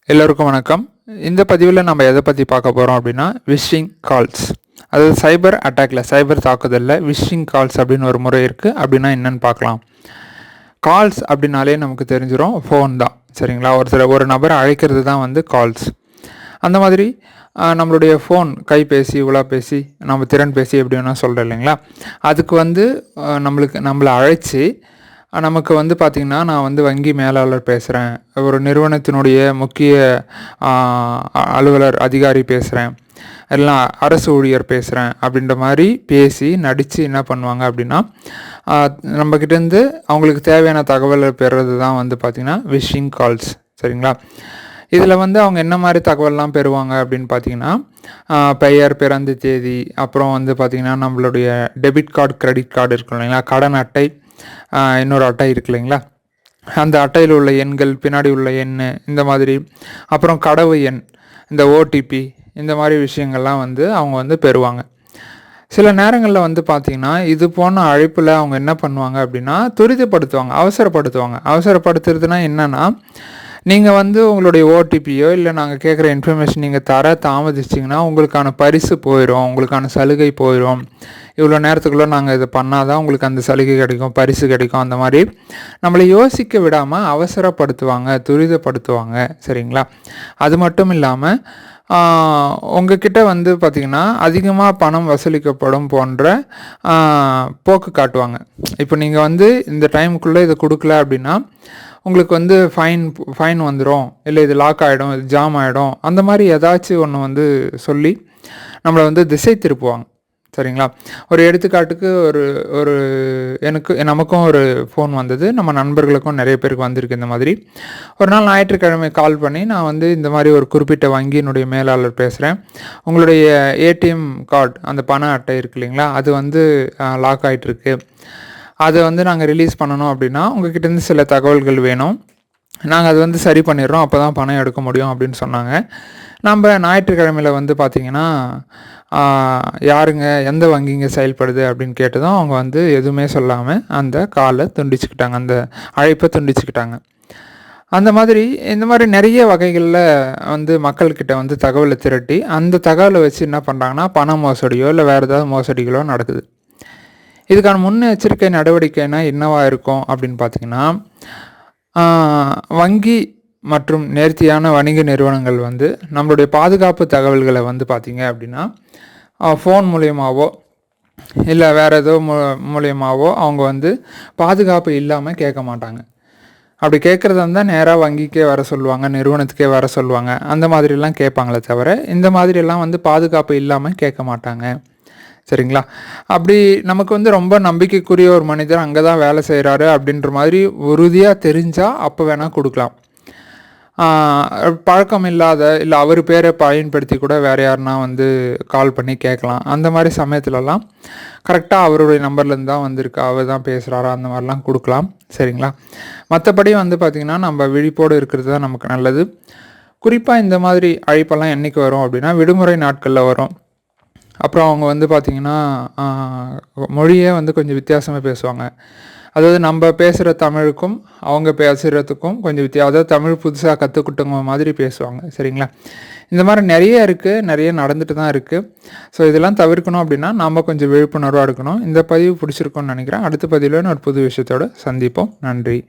எல்லோருக்கும் வணக்கம். இந்த பதிவில் நம்ம எதை பற்றி பார்க்க போகிறோம் அப்படின்னா விஷிங் கால்ஸ். அதாவது சைபர் அட்டாக்ல, சைபர் தாக்குதலில் விஷிங் கால்ஸ் அப்படின்னு ஒரு முறை இருக்குது. அப்படின்னா என்னன்னு பார்க்கலாம். கால்ஸ் அப்படின்னாலே நமக்கு தெரிஞ்சிடும், ஃபோன் தான். சரிங்களா? ஒரு நபரை அழைக்கிறது தான் வந்து கால்ஸ். அந்த மாதிரி நம்மளுடைய ஃபோன், கைபேசி, உலாபேசி, நம்ம திறன்பேசி எப்படி வேணால் சொல்கிறோம் இல்லைங்களா? அதுக்கு வந்து நம்மளை அழைச்சி நமக்கு வந்து பார்த்திங்கன்னா, நான் வந்து வங்கி மேலாளர் பேசுகிறேன், ஒரு நிறுவனத்தினுடைய முக்கிய அலுவலர் அதிகாரி பேசுகிறேன், எல்லாம் அரசு ஊழியர் பேசுகிறேன் அப்படின்ற மாதிரி பேசி நடித்து என்ன பண்ணுவாங்க அப்படின்னா, நம்மக்கிட்டேருந்து அவங்களுக்கு தேவையான தகவலை பெறுறது தான் வந்து பார்த்திங்கன்னா விஷிங் கால்ஸ். சரிங்களா? இதில் வந்து அவங்க என்ன மாதிரி தகவல்லாம் பெறுவாங்க அப்படின்னு பார்த்தீங்கன்னா, பெயர், பிறந்த தேதி, அப்புறம் வந்து பார்த்திங்கன்னா நம்மளுடைய டெபிட் கார்டு, கிரெடிட் கார்டு இருக்கும் இல்லைங்களா, கடன் அட்டை, இன்னொரு அட்டை இருக்கு இல்லைங்களா, அந்த அட்டையில் உள்ள எண்கள், பின்னாடி உள்ள எண், இந்த மாதிரி, அப்புறம் கடவு எண், இந்த ஓடிபி, இந்த மாதிரி விஷயங்கள்லாம் வந்து அவங்க வந்து பெறுவாங்க. சில நேரங்களில் வந்து பார்த்திங்கன்னா, இது போன அழைப்பில் அவங்க என்ன பண்ணுவாங்க அப்படின்னா துரிதப்படுத்துவாங்க, அவசரப்படுத்துறதுனா என்னென்னா, நீங்கள் வந்து உங்களுடைய ஓடிபியோ இல்லை நாங்கள் கேட்குற இன்ஃபர்மேஷன் நீங்கள் தாமதிச்சிங்கன்னா உங்களுக்கான பரிசு போயிடும், உங்களுக்கான சலுகை போயிடும், இவ்வளோ நேரத்துக்குள்ளே நாங்கள் இதை பண்ணால் தான் உங்களுக்கு அந்த சலுகை கிடைக்கும், பரிசு கிடைக்கும், அந்த மாதிரி நம்மளை யோசிக்க விடாமல் அவசரப்படுத்துவாங்க, துரிதப்படுத்துவாங்க. சரிங்களா? அது மட்டும் இல்லாமல் உங்ககிட்ட வந்து பார்த்திங்கன்னா அதிகமாக பணம் வசூலிக்கப்படும் போன்ற போக்கு காட்டுவாங்க. இப்போ நீங்கள் வந்து இந்த டைமுக்குள்ளே இதை கொடுக்கல அப்படின்னா உங்களுக்கு வந்து ஃபைன் வந்துடும், இல்லை இது லாக் ஆகிடும், இது ஜாம் ஆகிடும், அந்த மாதிரி ஏதாச்சும் ஒன்று வந்து சொல்லி நம்மளை வந்து திசை திருப்புவாங்க. சரிங்களா? ஒரு எடுத்துக்காட்டுக்கு ஒரு நமக்கும் ஒரு ஃபோன் வந்தது, நம்ம நண்பர்களுக்கும் நிறைய பேருக்கு வந்திருக்கு. இந்த மாதிரி ஒரு நாள் ஞாயிற்றுக்கிழமை கால் பண்ணி, நான் வந்து இந்த மாதிரி ஒரு குறிப்பிட்ட வங்கியினுடைய மேலாளர் பேசுகிறேன், உங்களுடைய ஏடிஎம் கார்டு, அந்த பண அட்டை இருக்கு இல்லைங்களா, அது வந்து லாக் ஆகிட்டுருக்கு, அதை வந்து நாங்கள் ரிலீஸ் பண்ணணும் அப்படின்னா உங்கள்கிட்டேருந்து சில தகவல்கள் வேணும், நாங்கள் அது வந்து சரி பண்ணிடுறோம், அப்போ தான் பணம் எடுக்க முடியும் அப்படின்னு சொன்னாங்க. நம்ம ஞாயிற்றுக்கிழமையில் வந்து பார்த்திங்கன்னா, யாருங்க, எந்த வங்கிங்க செயல்படுது அப்படின்னு கேட்டதும் அவங்க வந்து எதுவுமே சொல்லாமல் அந்த காலை துண்டிச்சுக்கிட்டாங்க, அந்த அழைப்பை துண்டிச்சுக்கிட்டாங்க. அந்த மாதிரி இந்த மாதிரி நிறைய வகைகளில் வந்து மக்கள்கிட்ட வந்து தகவலை திரட்டி அந்த தகவலை வச்சு என்ன பண்ணுறாங்கன்னா பண மோசடியோ இல்லை வேறு ஏதாவது மோசடிகளோ நடக்குது. இதுக்கான முன்னெச்சரிக்கை நடவடிக்கைனா என்னவாக இருக்கும் அப்படின்னு பார்த்திங்கன்னா, வங்கி மற்றும் நேர்த்தியான வணிக நிறுவனங்கள் வந்து நம்மளுடைய பாதுகாப்பு தகவல்களை வந்து பார்த்திங்க அப்படின்னா ஃபோன் மூலியமாகவோ இல்லை வேறு ஏதோ மூலியமாகவோ அவங்க வந்து பாதுகாப்பு இல்லாமல் கேட்க மாட்டாங்க. அப்படி கேட்குறதா இருந்தால் நேராக வங்கிக்கே வர சொல்லுவாங்க, நிறுவனத்துக்கே வர சொல்லுவாங்க, அந்த மாதிரிலாம் கேட்பாங்களே தவிர இந்த மாதிரியெல்லாம் வந்து பாதுகாப்பு இல்லாமல் கேட்க மாட்டாங்க. சரிங்களா? அப்படி நமக்கு வந்து ரொம்ப நம்பிக்கைக்குரிய ஒரு மனிதர் அங்கே தான் வேலை செய்கிறாரு அப்படின்ற மாதிரி உறுதியாக தெரிஞ்சால் அப்போ வேணால் கொடுக்கலாம். பழக்கம் இல்லாத இல்லை அவர் பேரை பயன்படுத்தி கூட வேறு யாருன்னா வந்து கால் பண்ணி கேட்கலாம். அந்த மாதிரி சமயத்துலலாம் கரெக்டாக அவருடைய நம்பர்லேருந்து தான் வந்திருக்கு, அவர் தான் பேசுகிறாரா, அந்த மாதிரிலாம் கொடுக்கலாம். சரிங்களா? மற்றபடி வந்து பார்த்திங்கன்னா நம்ம விழிப்போடு இருக்கிறது தான் நமக்கு நல்லது. குறிப்பாக இந்த மாதிரி அழைப்பெல்லாம் என்றைக்கு வரும் அப்படின்னா விடுமுறை நாட்களில் வரும். அப்புறம் அவங்க வந்து பார்த்திங்கன்னா மொழியே வந்து கொஞ்சம் வித்தியாசமாக பேசுவாங்க. அதாவது நம்ம பேசுகிற தமிழுக்கும் அவங்க பேசுகிறதுக்கும் கொஞ்சம் அதாவது தமிழ் புதுசாக கற்றுக்கிட்டவங்க மாதிரி பேசுவாங்க. சரிங்களா? இந்த மாதிரி நிறைய இருக்குது, நிறைய நடந்துட்டு தான் இருக்குது. ஸோ இதெல்லாம் தவிர்க்கணும் அப்படின்னா நம்ம கொஞ்சம் விழிப்புணர்வாக இருக்கணும். இந்த பதிவு பிடிச்சிருக்கோன்னு நினைக்கிறேன். அடுத்த பதிவில் ஒரு புது விஷயத்தோடு சந்திப்போம். நன்றி.